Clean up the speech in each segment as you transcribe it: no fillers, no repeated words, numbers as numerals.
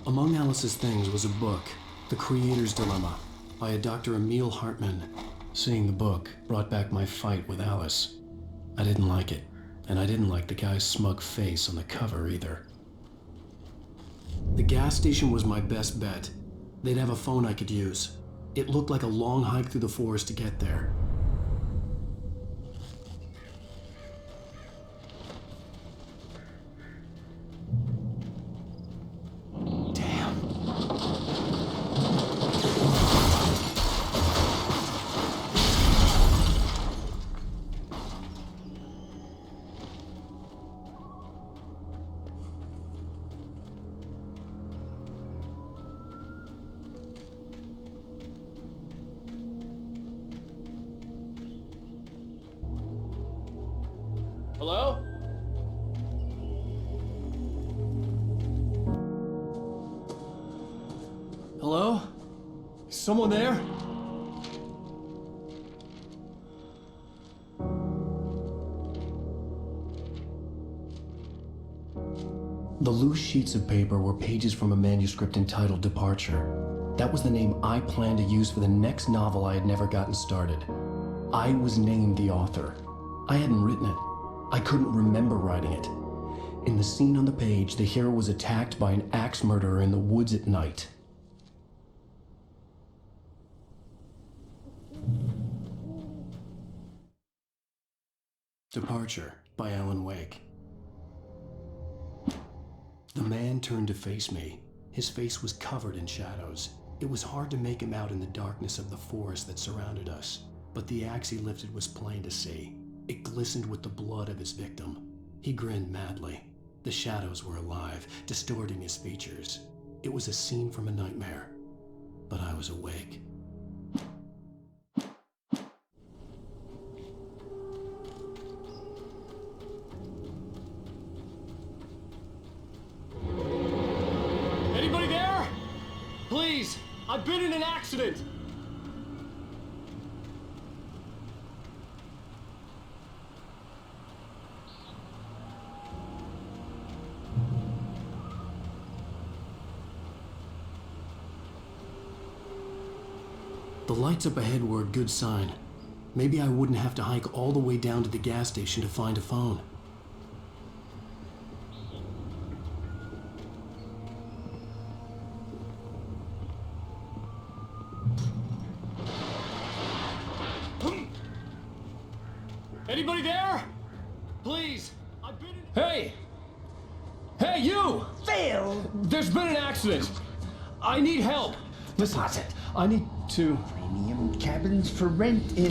Among Alice's things was a book, The Creator's Dilemma, by a Dr. Emil Hartmann. Seeing the book brought back my fight with Alice. I didn't like it, and I didn't like the guy's smug face on the cover either. The gas station was my best bet. They'd have a phone I could use. It looked like a long hike through the forest to get there. Hello? Hello? Is someone there? The loose sheets of paper were pages from a manuscript entitled Departure. That was the name I planned to use for the next novel I had never gotten started. I was named the author. I hadn't written it. I couldn't remember writing it. In the scene on the page, the hero was attacked by an axe murderer in the woods at night. Departure by Alan Wake. The man turned to face me. His face was covered in shadows. It was hard to make him out in the darkness of the forest that surrounded us, but the axe he lifted was plain to see. It glistened with the blood of his victim. He grinned madly. The shadows were alive, distorting his features. It was a scene from a nightmare, but I was awake. Anybody there? Please, I've been in an accident. The lights up ahead were a good sign. Maybe I wouldn't have to hike all the way down to the gas station to find a phone. Anybody there? Please, I've been in... Hey! Hey, you! Phil! There's been an accident! I need help! Listen, I need to... Premium cabins for rent in...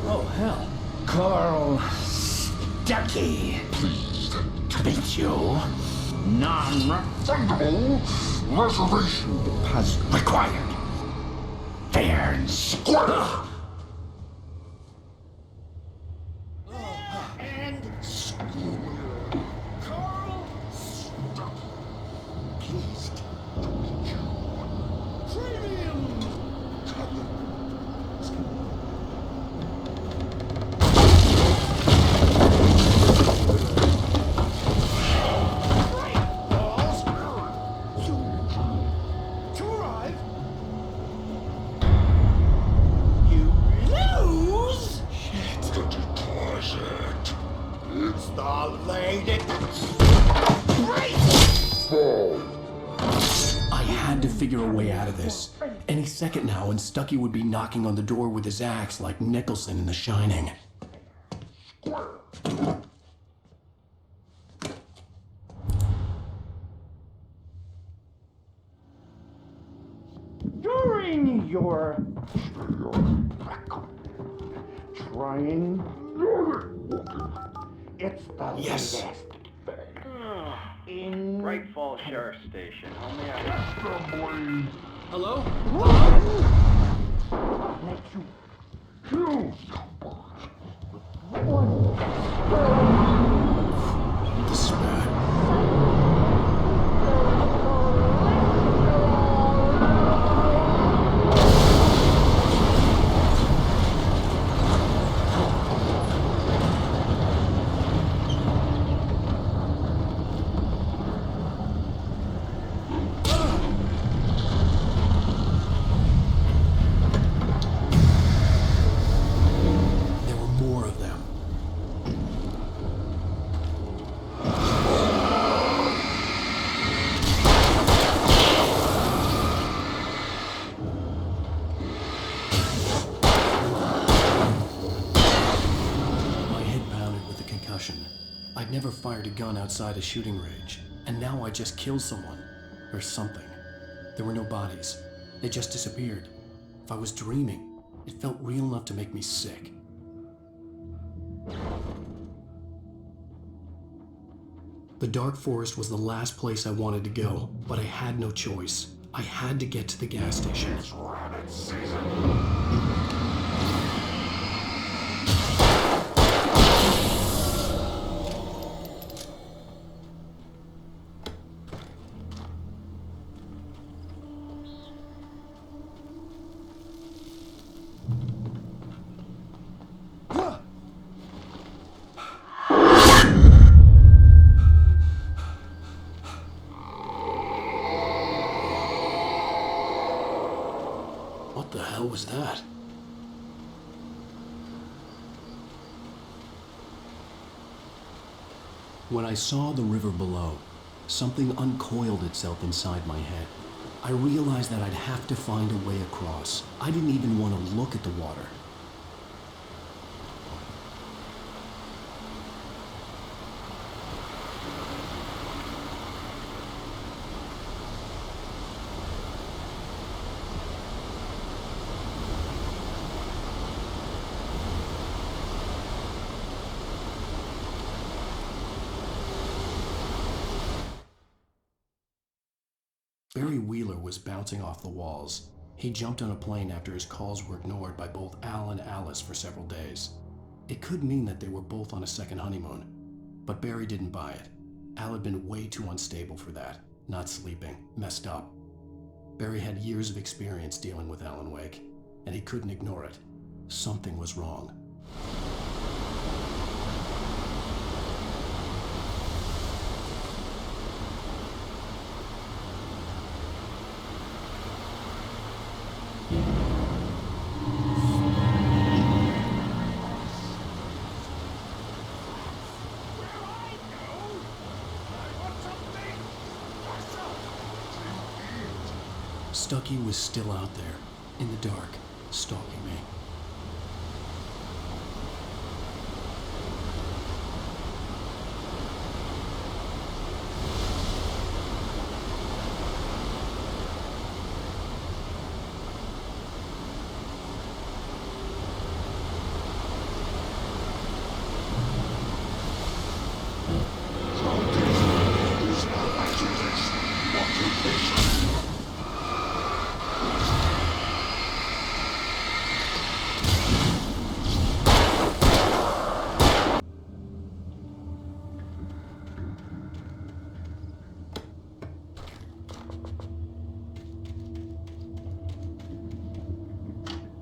Oh, hell. Carl Stuckey. Pleased to meet you. Non-refundable reservation deposit required. Fair and square. And square. Carl Stuckey. Pleased to meet you. Premium I had to figure a way out of this. Any second now, and Stuckey would be knocking on the door with his axe like Nicholson in The Shining. during your trying. It's the Yes. latest in Bright Falls Sheriff Station. Only I have Hello? let you kill This is bad. fired a gun outside a shooting range, and now I just killed someone. Or something. There were no bodies. They just disappeared. If I was dreaming, it felt real enough to make me sick. The dark forest was the last place I wanted to go, but I had no choice. I had to get to the gas station. It's rabbit season. What the hell was that? When I saw the river below, something uncoiled itself inside my head. I realized that I'd have to find a way across. I didn't even want to look at the water. Barry Wheeler was bouncing off the walls. He jumped on a plane after his calls were ignored by both Al and Alice for several days. It could mean that they were both on a second honeymoon, but Barry didn't buy it. Al had been way too unstable for that, not sleeping, messed up. Barry had years of experience dealing with Alan Wake, and he couldn't ignore it. Something was wrong. Stucky was still out there, in the dark, stalking me.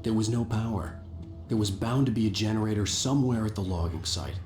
There was no power. There was bound to be a generator somewhere at the logging site.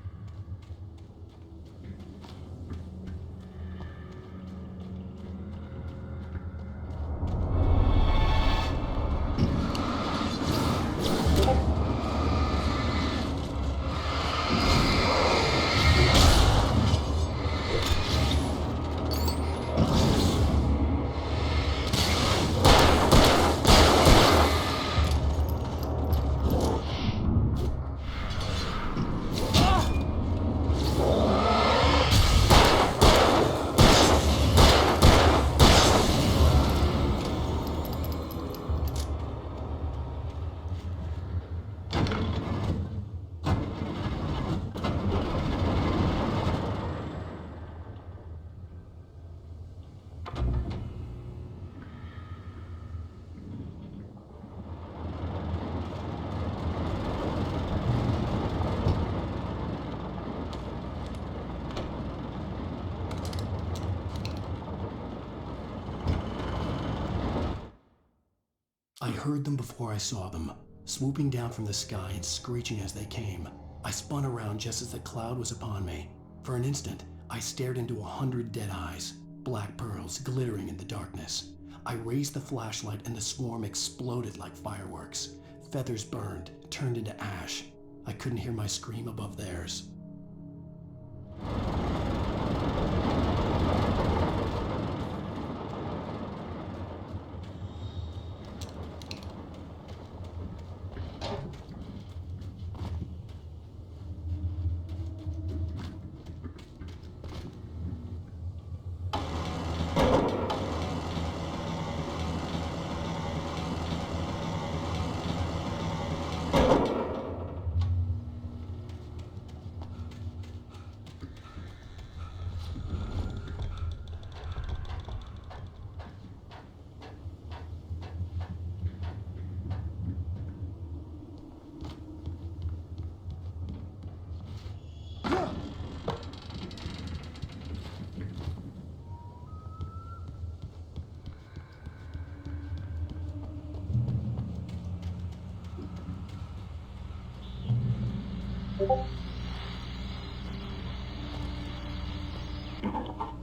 I heard them before I saw them, swooping down from the sky and screeching as they came. I spun around just as the cloud was upon me. For an instant, I stared into 100 dead eyes, black pearls glittering in the darkness. I raised the flashlight and the swarm exploded like fireworks. Feathers burned, turned into ash. I couldn't hear my scream above theirs.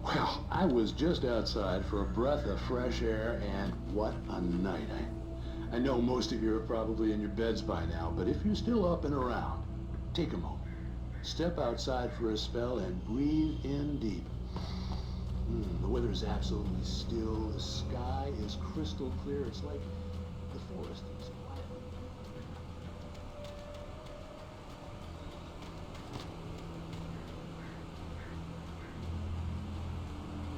Well, I was just outside for a breath of fresh air, and what a night. I know most of you are probably in your beds by now, but if you're still up and around, take a moment. Step outside for a spell and breathe in deep. The weather is absolutely still. The sky is crystal clear. It's like the forest is quiet.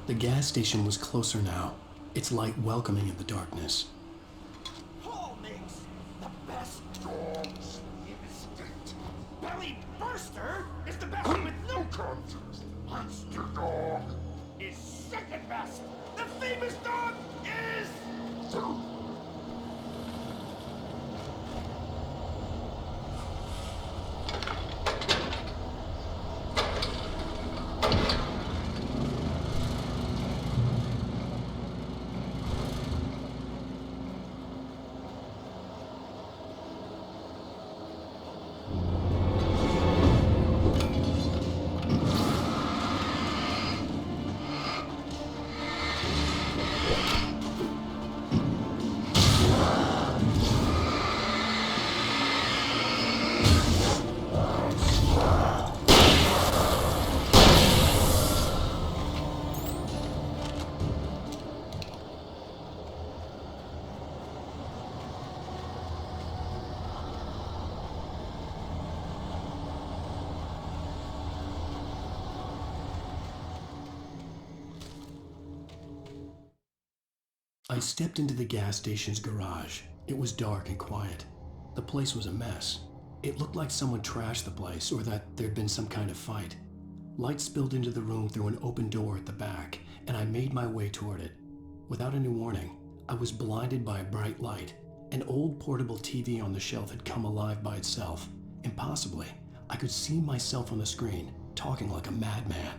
The gas station was closer now, its light welcoming in the darkness. Paul makes the best dogs instinct. Belly Burster is the best with no contest. Monster Dog is second best. The famous dog is... I stepped into the gas station's garage. It was dark and quiet. The place was a mess. It looked like someone trashed the place or that there'd been some kind of fight. Light spilled into the room through an open door at the back, and I made my way toward it. Without any warning, I was blinded by a bright light. An old portable TV on the shelf had come alive by itself. Impossibly, I could see myself on the screen, talking like a madman.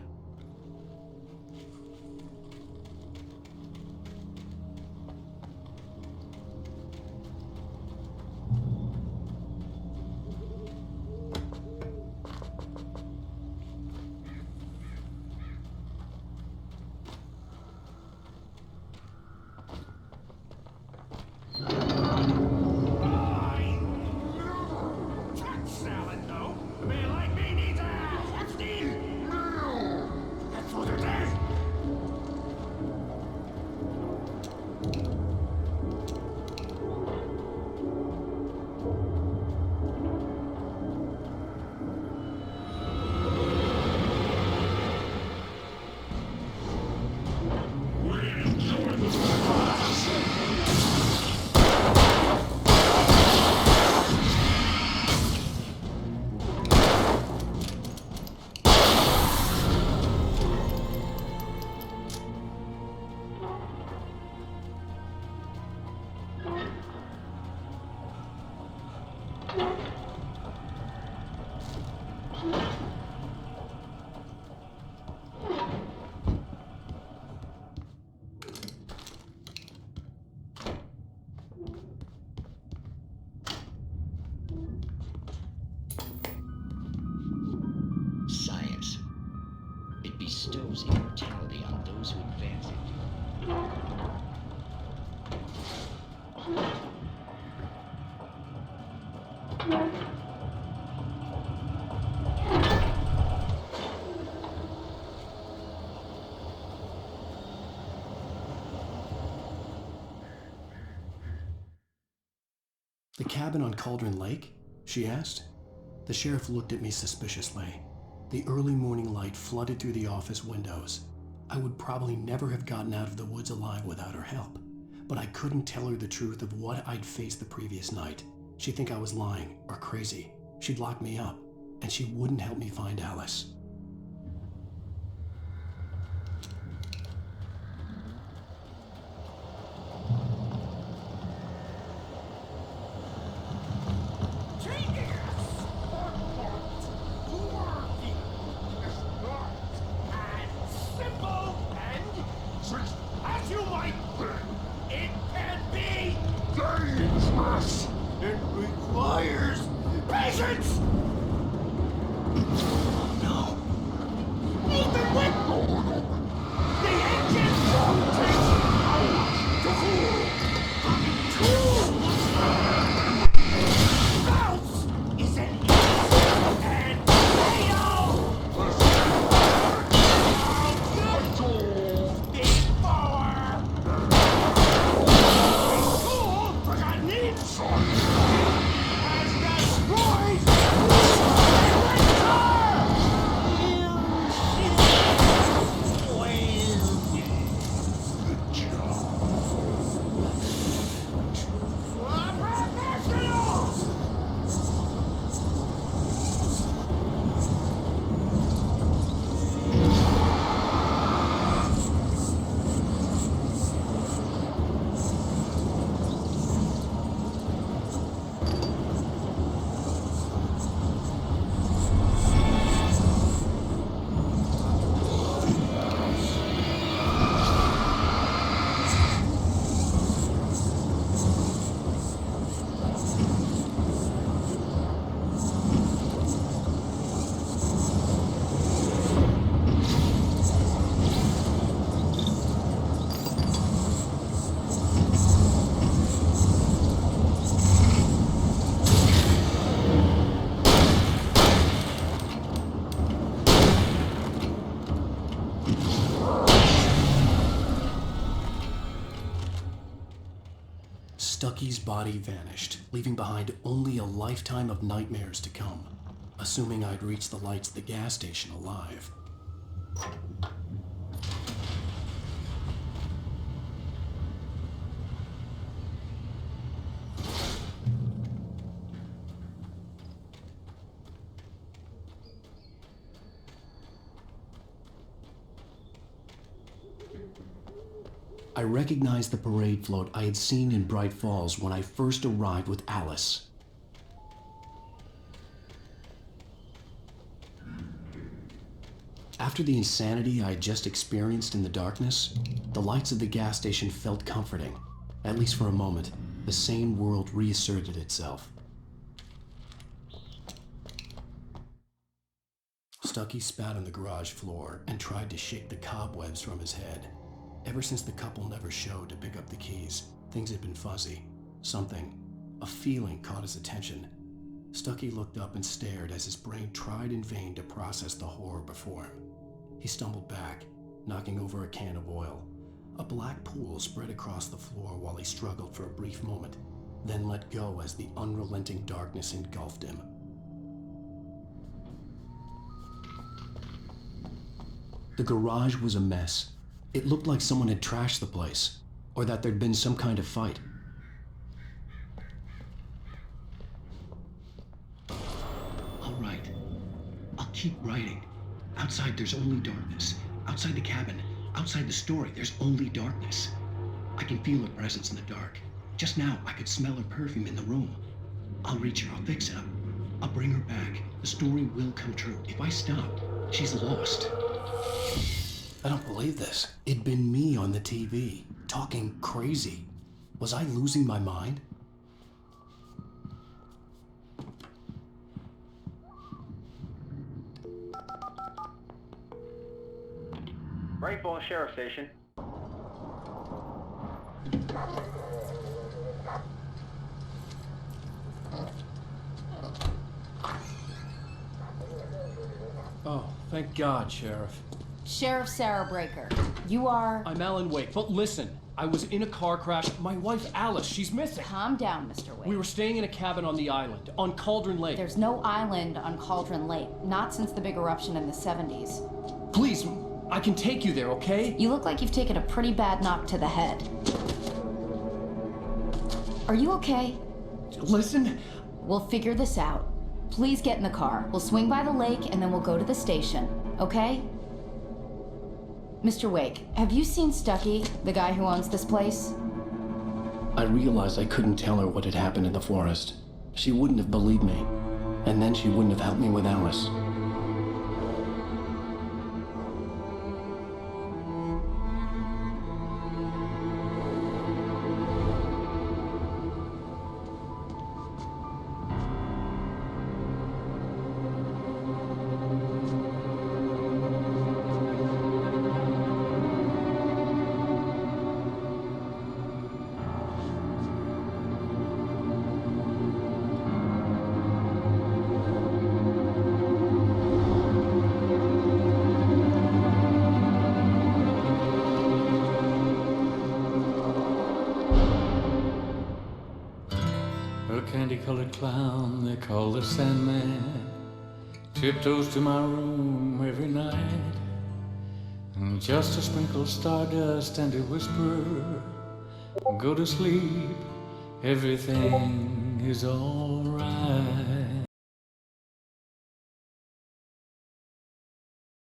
Science. It bestows immortality on those who advance it. The cabin on Cauldron Lake? She asked. The sheriff looked at me suspiciously. The early morning light flooded through the office windows. I would probably never have gotten out of the woods alive without her help, but I couldn't tell her the truth of what I'd faced the previous night. She'd think I was lying or crazy. She'd lock me up, and she wouldn't help me find Alice. As you might think, it can be dangerous. It requires patience. Stucky's body vanished, leaving behind only a lifetime of nightmares to come, assuming I'd reached the lights of the gas station alive. I recognized the parade float I had seen in Bright Falls when I first arrived with Alice. After the insanity I had just experienced in the darkness, the lights of the gas station felt comforting. At least for a moment, the sane world reasserted itself. Stucky spat on the garage floor and tried to shake the cobwebs from his head. Ever since the couple never showed to pick up the keys, things had been fuzzy. Something, a feeling caught his attention. Stucky looked up and stared as his brain tried in vain to process the horror before him. He stumbled back, knocking over a can of oil. A black pool spread across the floor while he struggled for a brief moment, then let go as the unrelenting darkness engulfed him. The garage was a mess. It looked like someone had trashed the place, or that there'd been some kind of fight. All right. I'll keep writing. Outside, there's only darkness. Outside the cabin, outside the story, there's only darkness. I can feel her presence in the dark. Just now, I could smell her perfume in the room. I'll reach her, I'll fix it up. I'll bring her back. The story will come true. If I stop, she's lost. I don't believe this. It'd been me on the TV, talking crazy. Was I losing my mind? Bright Falls Sheriff Station. Oh, thank God, Sheriff. Sheriff Sarah Breaker, you are... I'm Alan Wake, but listen, I was in a car crash. My wife, Alice, she's missing. Calm down, Mr. Wake. We were staying in a cabin on the island, on Cauldron Lake. There's no island on Cauldron Lake, not since the big eruption in the 70s. Please, I can take you there, okay? You look like you've taken a pretty bad knock to the head. Are you okay? Listen. We'll figure this out. Please get in the car. We'll swing by the lake and then we'll go to the station, okay? Mr. Wake, have you seen Stucky, the guy who owns this place? I realized I couldn't tell her what had happened in the forest. She wouldn't have believed me, and then she wouldn't have helped me with Alice. Candy-colored clown they call the Sandman tiptoes to my room every night, and just a sprinkle of stardust and a whisper, go to sleep, everything is all right.